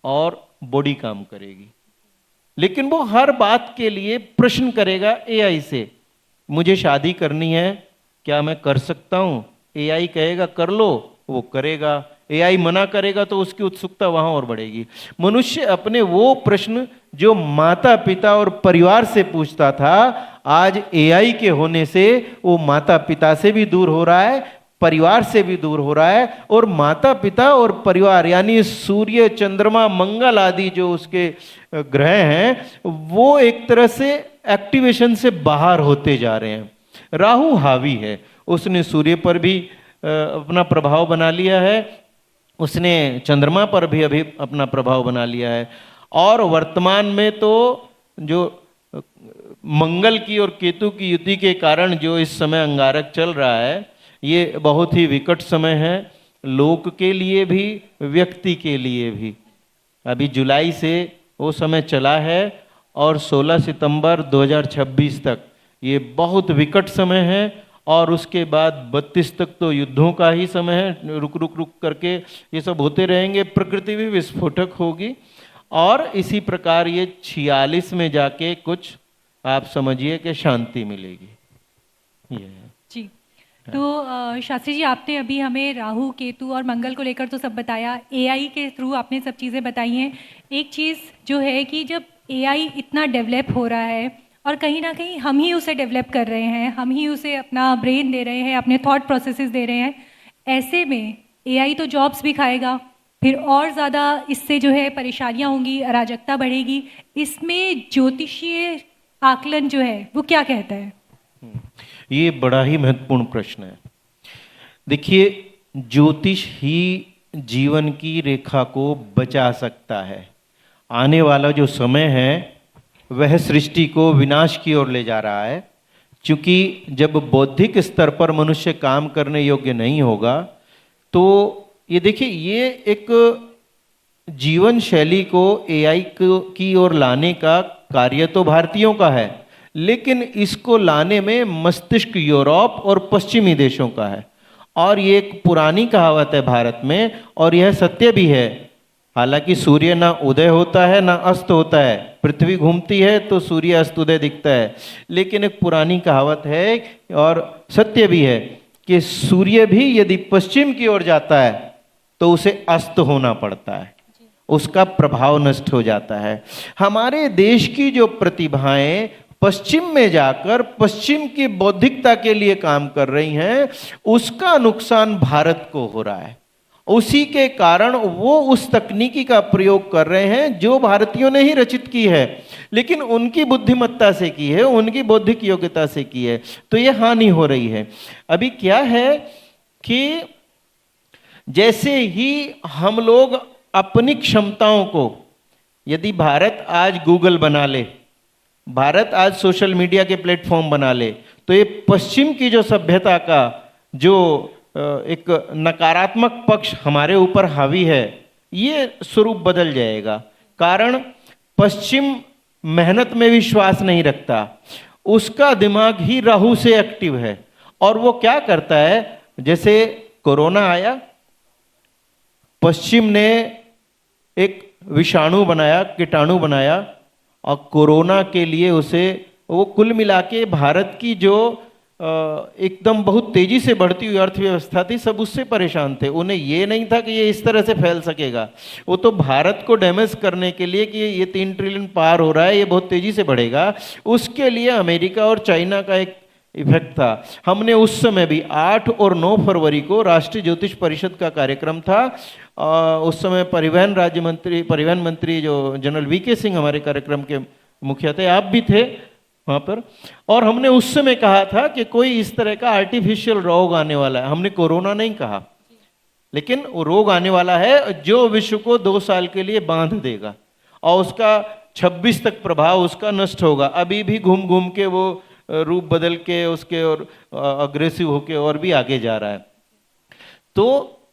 और बॉडी काम करेगी। लेकिन वो हर बात के लिए प्रश्न करेगा एआई से, मुझे शादी करनी है, क्या मैं कर सकता हूं? एआई कहेगा कर लो, वो करेगा। एआई मना करेगा तो उसकी उत्सुकता वहां और बढ़ेगी। मनुष्य अपने वो प्रश्न जो माता पिता और परिवार से पूछता था, आज एआई के होने से वो माता पिता से भी दूर हो रहा है, परिवार से भी दूर हो रहा है, और माता पिता और परिवार यानी सूर्य, चंद्रमा, मंगल आदि जो उसके ग्रह हैं वो एक तरह से एक्टिवेशन से बाहर होते जा रहे हैं। राहु हावी है, उसने सूर्य पर भी अपना प्रभाव बना लिया है, उसने चंद्रमा पर भी अभी अपना प्रभाव बना लिया है, और वर्तमान में तो जो मंगल की और केतु की युति के कारण जो इस समय अंगारक चल रहा है, ये बहुत ही विकट समय है, लोक के लिए भी, व्यक्ति के लिए भी। अभी जुलाई से वो समय चला है और 16 सितंबर 2026 तक ये बहुत विकट समय है, और उसके बाद 32 तक तो युद्धों का ही समय है, रुक रुक रुक करके ये सब होते रहेंगे, प्रकृति भी विस्फोटक होगी, और इसी प्रकार ये 46 में जाके कुछ आप समझिए कि शांति मिलेगी। ये है। जी, तो शास्त्री जी, आपने अभी हमें राहु, केतु और मंगल को लेकर तो सब बताया, एआई के थ्रू आपने सब चीज़ें बताई हैं। एक चीज़ जो है कि जब एआई इतना डेवलप हो रहा है और कहीं ना कहीं हम ही उसे डेवलप कर रहे हैं, हम ही उसे अपना ब्रेन दे रहे हैं, अपने थॉट प्रोसेसेस दे रहे हैं, ऐसे में एआई तो जॉब्स भी खाएगा, फिर और ज़्यादा इससे जो है परेशानियाँ होंगी, अराजकता बढ़ेगी। इसमें ज्योतिषीय आकलन जो है वो क्या कहता है? ये बड़ा ही महत्वपूर्ण प्रश्न है। देखिए, ज्योतिष ही जीवन की रेखा को बचा सकता है। आने वाला जो समय है वह सृष्टि को विनाश की ओर ले जा रहा है, क्योंकि जब बौद्धिक स्तर पर मनुष्य काम करने योग्य नहीं होगा, तो ये देखिए, ये एक जीवन शैली को एआई की ओर लाने का कार्य तो भारतीयों का है, लेकिन इसको लाने में मस्तिष्क यूरोप और पश्चिमी देशों का है। और ये एक पुरानी कहावत है भारत में, और यह सत्य भी है। हालांकि सूर्य ना उदय होता है ना अस्त होता है, पृथ्वी घूमती है तो सूर्य अस्त उदय दिखता है, लेकिन एक पुरानी कहावत है और सत्य भी है कि सूर्य भी यदि पश्चिम की ओर जाता है तो उसे अस्त होना पड़ता है, उसका प्रभाव नष्ट हो जाता है। हमारे देश की जो प्रतिभाएं पश्चिम में जाकर पश्चिम की बौद्धिकता के लिए काम कर रही हैं, उसका नुकसान भारत को हो रहा है। उसी के कारण वो उस तकनीकी का प्रयोग कर रहे हैं जो भारतीयों ने ही रचित की है, लेकिन उनकी बुद्धिमत्ता से की है, उनकी बौद्धिक योग्यता से की है, तो ये हानि हो रही है। अभी क्या है कि जैसे ही हम लोग अपनी क्षमताओं को, यदि भारत आज गूगल बना ले, भारत आज सोशल मीडिया के प्लेटफॉर्म बना ले, तो ये पश्चिम की जो सभ्यता का जो एक नकारात्मक पक्ष हमारे ऊपर हावी है, ये स्वरूप बदल जाएगा। कारण पश्चिम मेहनत में विश्वास नहीं रखता, उसका दिमाग ही राहु से एक्टिव है, और वो क्या करता है, जैसे कोरोना आया, पश्चिम ने एक विषाणु बनाया, कीटाणु बनाया, और कोरोना के लिए उसे, वो कुल मिला के भारत की जो एकदम बहुत तेजी से बढ़ती हुई अर्थव्यवस्था थी, सब उससे परेशान थे। उन्हें ये नहीं था कि ये इस तरह से फैल सकेगा, वो तो भारत को डैमेज करने के लिए कि ये 3 ट्रिलियन पार हो रहा है, ये बहुत तेजी से बढ़ेगा, उसके लिए अमेरिका और चाइना का एक इफेक्ट था। हमने उस समय भी 8 और 9 फरवरी को राष्ट्रीय ज्योतिष परिषद का कार्यक्रम था, उस समय परिवहन मंत्री जो जनरल वीके सिंह हमारे कार्यक्रम के मुखिया थे, आप भी थे वहाँ पर, और हमने उस समय कहा था कि कोई इस तरह का आर्टिफिशियल रोग आने वाला है। हमने कोरोना नहीं कहा, लेकिन वो रोग आने वाला है जो विश्व को 2 साल के लिए बांध देगा, और उसका 26 तक प्रभाव उसका नष्ट होगा। अभी भी घूम घूम के वो रूप बदल के उसके और अग्रेसिव होके और भी आगे जा रहा है। तो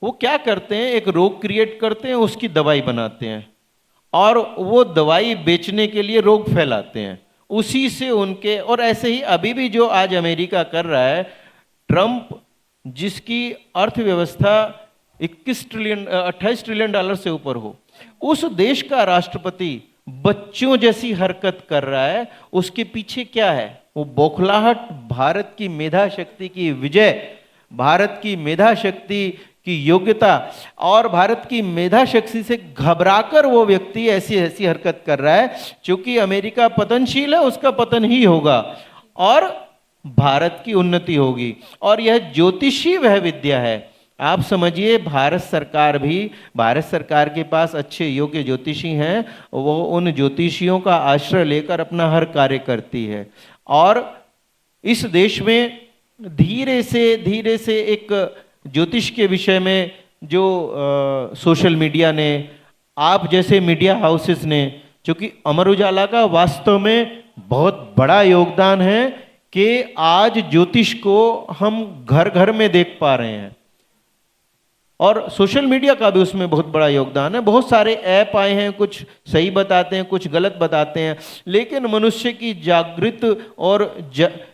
वो क्या करते हैं, एक रोग क्रिएट करते हैं, उसकी दवाई बनाते हैं, और वो दवाई बेचने के लिए रोग फैलाते हैं, उसी से उनके, और ऐसे ही अभी भी जो आज अमेरिका कर रहा है, ट्रंप जिसकी अर्थव्यवस्था $28 ट्रिलियन से ऊपर हो, उस देश का राष्ट्रपति बच्चों जैसी हरकत कर रहा है, उसके पीछे क्या है? वो बौखलाहट, भारत की मेधा शक्ति की विजय, भारत की मेधा शक्ति की योग्यता और भारत की मेधा शक्ति से घबराकर वो व्यक्ति ऐसी ऐसी हरकत कर रहा है। क्योंकि अमेरिका पतनशील है, उसका पतन ही होगा और भारत की उन्नति होगी। और यह ज्योतिषी वह विद्या है, आप समझिए भारत सरकार के पास अच्छे योग्य ज्योतिषी हैं, वो उन ज्योतिषियों का आश्रय लेकर अपना हर कार्य करती है। और इस देश में धीरे से एक ज्योतिष के विषय में जो सोशल मीडिया ने, आप जैसे मीडिया हाउसेस ने, क्योंकि अमर उजाला का वास्तव में बहुत बड़ा योगदान है कि आज ज्योतिष को हम घर घर में देख पा रहे हैं, और सोशल मीडिया का भी उसमें बहुत बड़ा योगदान है। बहुत सारे ऐप आए हैं, कुछ सही बताते हैं, कुछ गलत बताते हैं, लेकिन मनुष्य की जागृत और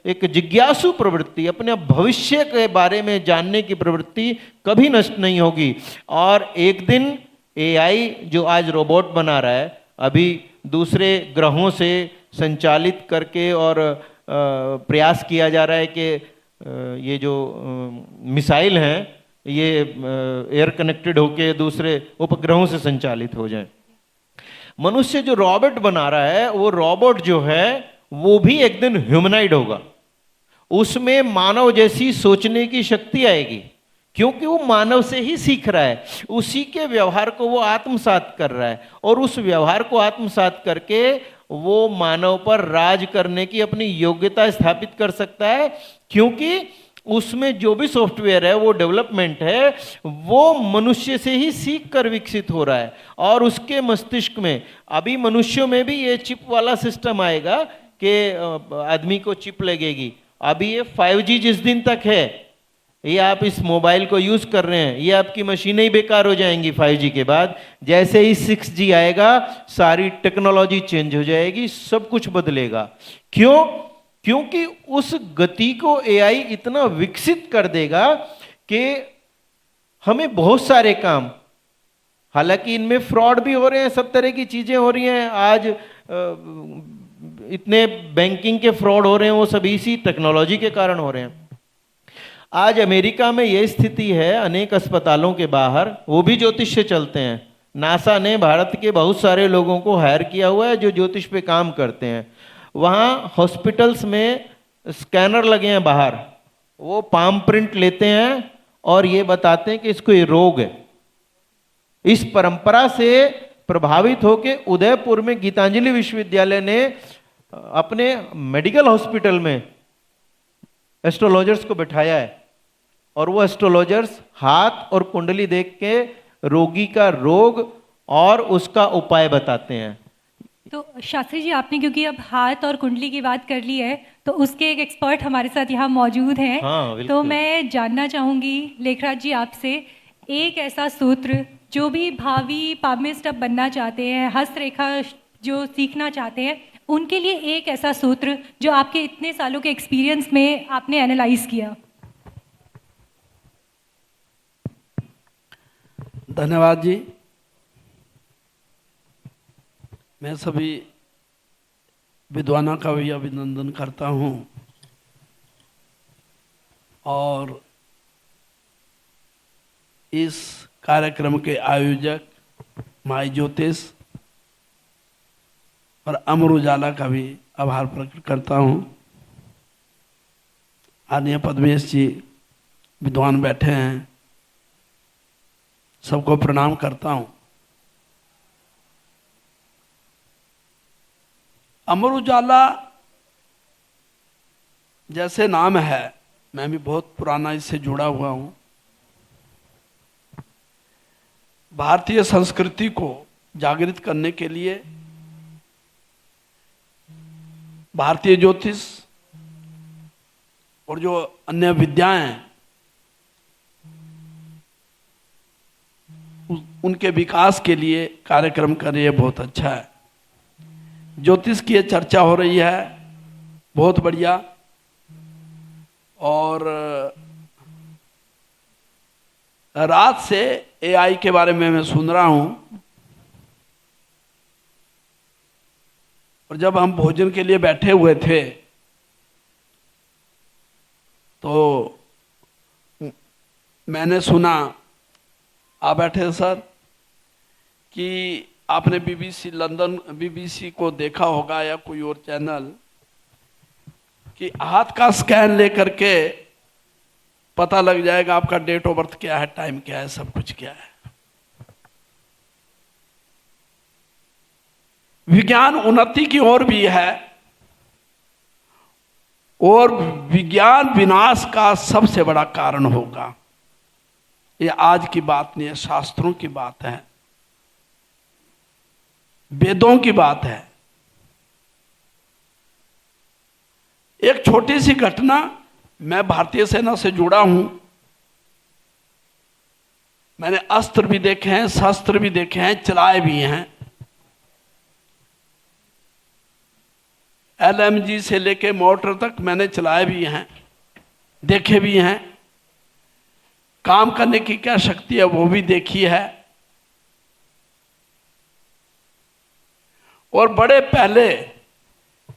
एक जिज्ञासु प्रवृत्ति, अपने भविष्य के बारे में जानने की प्रवृत्ति कभी नष्ट नहीं होगी। और एक दिन एआई जो आज रोबोट बना रहा है, अभी दूसरे ग्रहों से संचालित करके और प्रयास किया जा रहा है कि ये जो मिसाइल हैं ये एयर कनेक्टेड होके दूसरे उपग्रहों से संचालित हो जाए। मनुष्य जो रोबोट बना रहा है, वो रोबोट जो है वो भी एक दिन ह्यूमनाइड होगा, उसमें मानव जैसी सोचने की शक्ति आएगी, क्योंकि वो मानव से ही सीख रहा है, उसी के व्यवहार को वो आत्मसात कर रहा है, और उस व्यवहार को आत्मसात करके वो मानव पर राज करने की अपनी योग्यता स्थापित कर सकता है। क्योंकि उसमें जो भी सॉफ्टवेयर है, वो डेवलपमेंट है, वो मनुष्य से ही सीख कर विकसित हो रहा है। और उसके मस्तिष्क में, अभी मनुष्यों में भी ये चिप वाला सिस्टम आएगा कि आदमी को चिप लगेगी। अभी ये 5G जिस दिन तक है, ये आप इस मोबाइल को यूज कर रहे हैं, ये आपकी मशीनें ही बेकार हो जाएंगी 5G के बाद। जैसे ही 6G आएगा, सारी टेक्नोलॉजी चेंज हो जाएगी, सब कुछ बदलेगा। क्यों? क्योंकि उस गति को एआई इतना विकसित कर देगा कि हमें बहुत सारे काम, हालांकि इनमें फ्रॉड भी हो रहे हैं, सब तरह की चीजें हो रही हैं, आज इतने बैंकिंग के फ्रॉड हो रहे हैं, वो सभी इसी टेक्नोलॉजी के कारण हो रहे हैं। आज अमेरिका में ये स्थिति है, अनेक अस्पतालों के बाहर वो भी ज्योतिष से चलते हैं। नासा ने भारत के बहुत सारे लोगों को हायर किया हुआ है जो ज्योतिष पे काम करते हैं। वहाँ हॉस्पिटल्स में स्कैनर लगे हैं बाहर, वो पाम प्रिंट लेते हैं और ये बताते हैं कि इसको ये रोग है। इस परंपरा से प्रभावित होकर उदयपुर में गीतांजलि विश्वविद्यालय ने अपने मेडिकल हॉस्पिटल में एस्ट्रोलॉजर्स को बिठाया है, और वो एस्ट्रोलॉजर्स हाथ और कुंडली देख के रोगी का रोग और उसका उपाय बताते हैं। तो शास्त्री जी, आपने क्योंकि अब हाथ और कुंडली की बात कर ली है, तो उसके एक एक्सपर्ट हमारे साथ यहाँ मौजूद हैं। हाँ, तो मैं जानना चाहूँगी लेखराज जी आपसे, एक ऐसा सूत्र जो भी भावी पामिस्ट अब बनना चाहते हैं, हस्तरेखा जो सीखना चाहते हैं, उनके लिए एक ऐसा सूत्र जो आपके इतने सालों के एक्सपीरियंस में आपने एनालाइज किया। धन्यवाद जी। मैं सभी विद्वानों का भी अभिनंदन करता हूँ, और इस कार्यक्रम के आयोजक माई ज्योतिष और अमर उजाला का भी आभार प्रकट करता हूँ। आदरणीय पद्मेश जी विद्वान बैठे हैं, सबको प्रणाम करता हूँ। अमर उजाला जैसे नाम है, मैं भी बहुत पुराना इससे जुड़ा हुआ हूँ। भारतीय संस्कृति को जागृत करने के लिए भारतीय ज्योतिष और जो अन्य विद्याएं उनके विकास के लिए कार्यक्रम कर रही है, बहुत अच्छा है। ज्योतिष की चर्चा हो रही है, बहुत बढ़िया। और रात से एआई के बारे में मैं सुन रहा हूं, और जब हम भोजन के लिए बैठे हुए थे तो मैंने सुना, आप बैठे थे सर, कि आपने बीबीसी लंदन, बीबीसी को देखा होगा या कोई और चैनल, कि हाथ का स्कैन लेकर के पता लग जाएगा आपका डेट ऑफ बर्थ क्या है, टाइम क्या है, सब कुछ क्या है। विज्ञान उन्नति की ओर भी है, और विज्ञान विनाश का सबसे बड़ा कारण होगा। ये आज की बात नहीं है, शास्त्रों की बात है, वेदों की बात है। एक छोटी सी घटना, मैं भारतीय सेना से जुड़ा हूं, मैंने अस्त्र भी देखे हैं, शस्त्र भी देखे हैं, चलाए भी हैं। LMG से लेके मोटर तक मैंने चलाए भी हैं, देखे भी हैं। काम करने की क्या शक्ति है वो भी देखी है। और बड़े पहले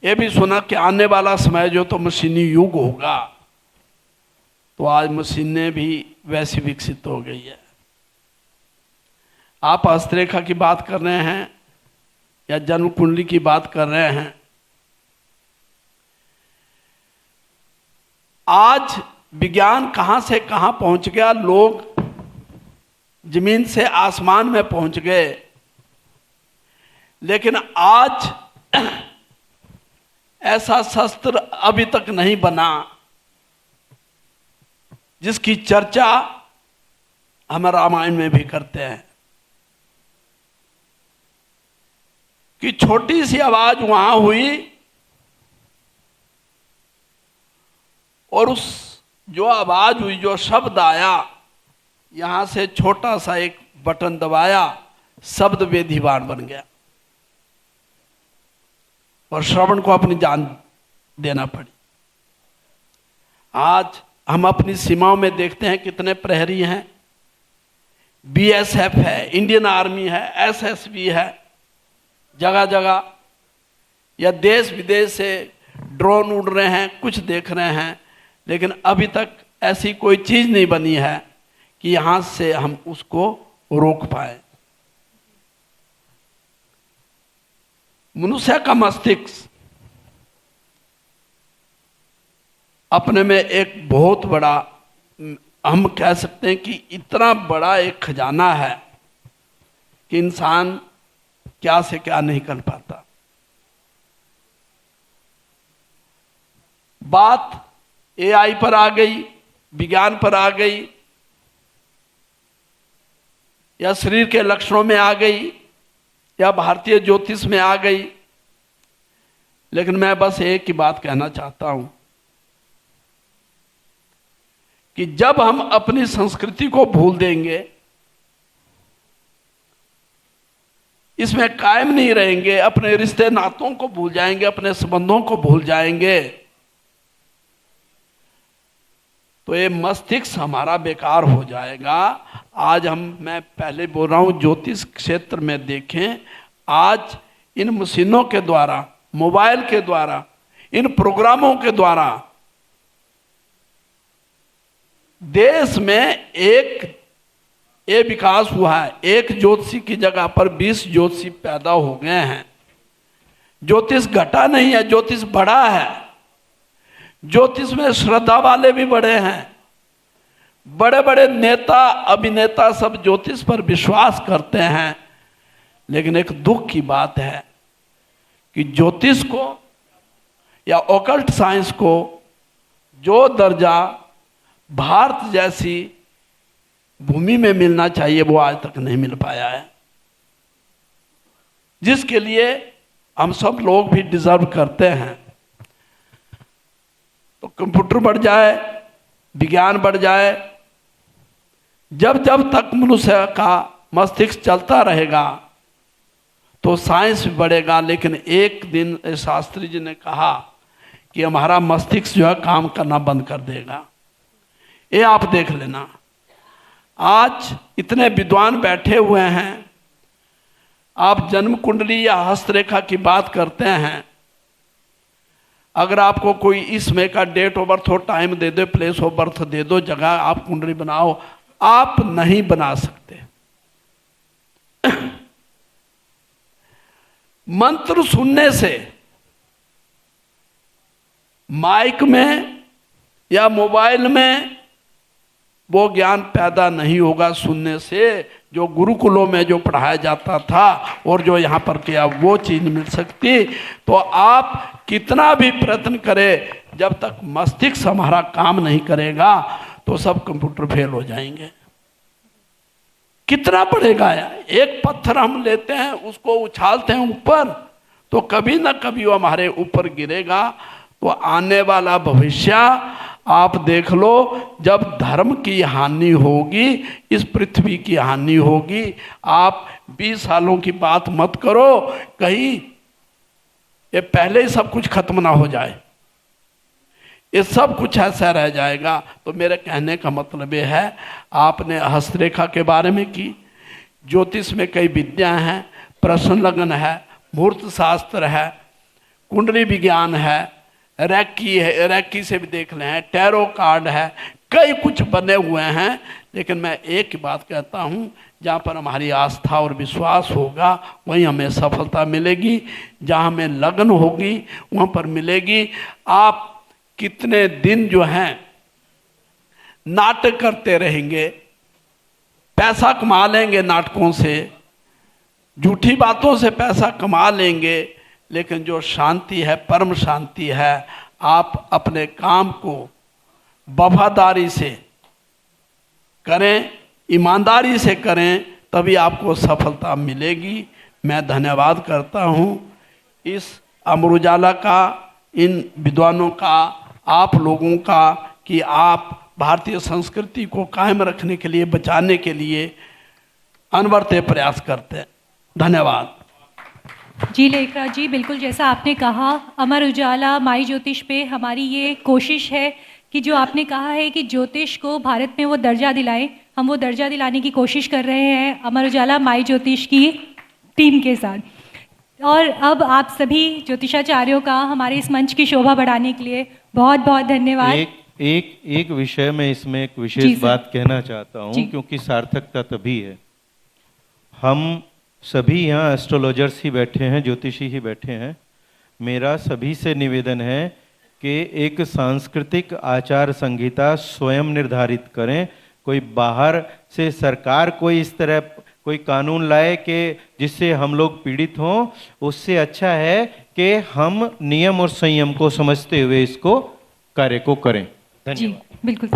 ये भी सुना कि आने वाला समय जो तो मशीनी युग होगा, तो आज मशीनें भी वैसी विकसित हो गई है। आप हस्तरेखा की बात कर रहे हैं या जन्म कुंडली की बात कर रहे हैं, आज विज्ञान कहां से कहां पहुंच गया, लोग जमीन से आसमान में पहुंच गए, लेकिन आज ऐसा शस्त्र अभी तक नहीं बना जिसकी चर्चा हम रामायण में भी करते हैं, कि छोटी सी आवाज वहां हुई और उस जो आवाज हुई, जो शब्द आया, यहां से छोटा सा एक बटन दबाया, शब्द वेदीवान बन गया और श्रवण को अपनी जान देना पड़ी। आज हम अपनी सीमाओं में देखते हैं कितने प्रहरी हैं, BSF है, इंडियन आर्मी है, SSB है, जगह जगह, या देश विदेश से ड्रोन उड़ रहे हैं, कुछ देख रहे हैं, लेकिन अभी तक ऐसी कोई चीज नहीं बनी है कि यहां से हम उसको रोक पाए। मनुष्य का मस्तिष्क अपने में एक बहुत बड़ा, हम कह सकते हैं कि इतना बड़ा एक खजाना है कि इंसान क्या से क्या नहीं कर पाता। बात AI पर आ गई, विज्ञान पर आ गई, या शरीर के लक्षणों में आ गई, या भारतीय ज्योतिष में आ गई, लेकिन मैं बस एक ही बात कहना चाहता हूं कि जब हम अपनी संस्कृति को भूल देंगे, इसमें कायम नहीं रहेंगे, अपने रिश्ते नातों को भूल जाएंगे, अपने संबंधों को भूल जाएंगे, तो ये मस्तिष्क हमारा बेकार हो जाएगा। आज मैं पहले बोल रहा हूं, ज्योतिष क्षेत्र में देखें, आज इन मशीनों के द्वारा, मोबाइल के द्वारा, इन प्रोग्रामों के द्वारा देश में ये विकास हुआ है। एक ज्योतिषी की जगह पर 20 ज्योतिषी पैदा हो गए हैं। ज्योतिष घटा नहीं है, ज्योतिष बढ़ा है। ज्योतिष में श्रद्धा वाले भी बड़े हैं, बड़े बड़े नेता, अभिनेता सब ज्योतिष पर विश्वास करते हैं। लेकिन एक दुख की बात है कि ज्योतिष को या ऑकल्ट साइंस को जो दर्जा भारत जैसी भूमि में मिलना चाहिए वो आज तक नहीं मिल पाया है, जिसके लिए हम सब लोग भी डिजर्व करते हैं। तो कंप्यूटर बढ़ जाए, विज्ञान बढ़ जाए, जब जब तक मनुष्य का मस्तिष्क चलता रहेगा तो साइंस भी बढ़ेगा। लेकिन एक दिन शास्त्री जी ने कहा कि हमारा मस्तिष्क जो है काम करना बंद कर देगा। ये आप देख लेना, आज इतने विद्वान बैठे हुए हैं, आप जन्म कुंडली या हस्तरेखा की बात करते हैं। अगर आपको कोई इसमें का डेट ऑफ बर्थ हो, टाइम दे दो, प्लेस ऑफ बर्थ दे दो, जगह आप कुंडली बनाओ, आप नहीं बना सकते। मंत्र सुनने से, माइक में या मोबाइल में वो ज्ञान पैदा नहीं होगा। सुनने से जो गुरुकुलों में जो पढ़ाया जाता था और जो यहाँ पर किया वो चीज़ मिल सकती। तो आप कितना भी प्रयत्न करें, जब तक मस्तिष्क हमारा काम नहीं करेगा तो सब कंप्यूटर फेल हो जाएंगे। कितना पड़ेगा यार? एक पत्थर हम लेते हैं, उसको उछालते हैं ऊपर, तो कभी ना कभी वो हमारे ऊपर गिरेगा। तो आने वाला भविष्य आप देख लो, जब धर्म की हानि होगी, इस पृथ्वी की हानि होगी। आप 20 सालों की बात मत करो, कहीं ये पहले ही सब कुछ खत्म ना हो जाए, ये सब कुछ ऐसा रह जाएगा। तो मेरे कहने का मतलब ये है, आपने हस्तरेखा के बारे में की, ज्योतिष में कई विद्या हैं, प्रश्न लगन है, मुहूर्त शास्त्र है, कुंडली विज्ञान है, रैकी है, रैकी से भी देख लें, टैरो कार्ड है, कई कुछ बने हुए हैं। लेकिन मैं एक ही बात कहता हूँ, जहाँ पर हमारी आस्था और विश्वास होगा वहीं हमें सफलता मिलेगी, जहाँ हमें लगन होगी वहाँ पर मिलेगी। आप कितने दिन जो हैं नाटक करते रहेंगे, पैसा कमा लेंगे नाटकों से, झूठी बातों से पैसा कमा लेंगे, लेकिन जो शांति है, परम शांति है, आप अपने काम को वफादारी से करें, ईमानदारी से करें, तभी आपको सफलता मिलेगी। मैं धन्यवाद करता हूँ इस अमर उजाला का, इन विद्वानों का, आप लोगों का, कि आप भारतीय संस्कृति को कायम रखने के लिए, बचाने के लिए अनवरते प्रयास करते हैं। धन्यवाद। जी लेखराज जी, बिल्कुल जैसा आपने कहा, अमर उजाला माई ज्योतिष पे हमारी ये कोशिश है कि जो आपने कहा है कि ज्योतिष को भारत में वो दर्जा दिलाएं, हम वो दर्जा दिलाने की कोशिश कर रहे हैं अमर उजाला माई ज्योतिष की टीम के साथ। और अब आप सभी ज्योतिषाचार्यों का हमारे इस मंच की शोभा बढ़ाने के लिए बहुत बहुत धन्यवाद। एक विषय में इसमें एक जी विशेष सर। बात कहना चाहता हूँ, क्योंकि सार्थकता तभी है, हम सभी यहाँ एस्ट्रोलॉजर्स ही बैठे हैं, ज्योतिषी ही बैठे हैं। मेरा सभी से निवेदन है कि एक सांस्कृतिक आचार संहिता स्वयं निर्धारित करें। कोई बाहर से सरकार कोई इस तरह कोई कानून लाए कि जिससे हम लोग पीड़ित हों, उससे अच्छा है कि हम नियम और संयम को समझते हुए इसको कार्य को करें। जी धन्यवाद। बिल्कुल।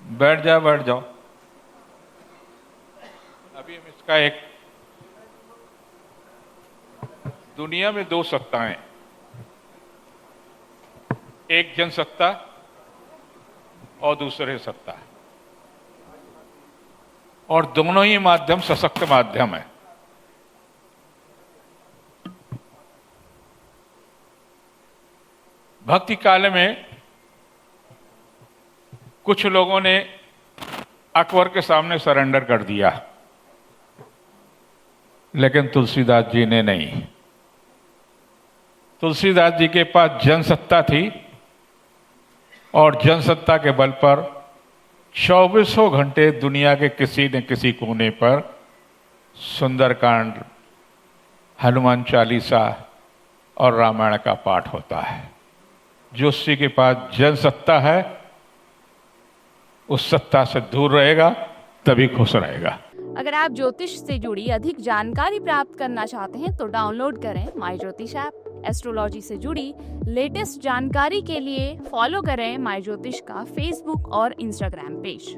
बैठ जाओ, बैठ जाओ। अभी हम इसका एक, दुनिया में दो सत्ताएं, एक जनसत्ता और दूसरे सत्ता, और दोनों ही माध्यम सशक्त माध्यम है। भक्ति काल में कुछ लोगों ने अकबर के सामने सरेंडर कर दिया, लेकिन तुलसीदास जी ने नहीं। तुलसीदास जी के पास जनसत्ता थी और जनसत्ता के बल पर 2400 घंटे दुनिया के किसी न किसी कोने पर सुंदरकांड, हनुमान चालीसा और रामायण का पाठ होता है। जो किसी के पास जनसत्ता है उस सत्ता से दूर रहेगा, तभी खुश रहेगा। अगर आप ज्योतिष से जुड़ी अधिक जानकारी प्राप्त करना चाहते हैं तो डाउनलोड करें माई ज्योतिष ऐप। एस्ट्रोलॉजी से जुड़ी लेटेस्ट जानकारी के लिए फॉलो करें माई ज्योतिष का फेसबुक और इंस्टाग्राम पेज।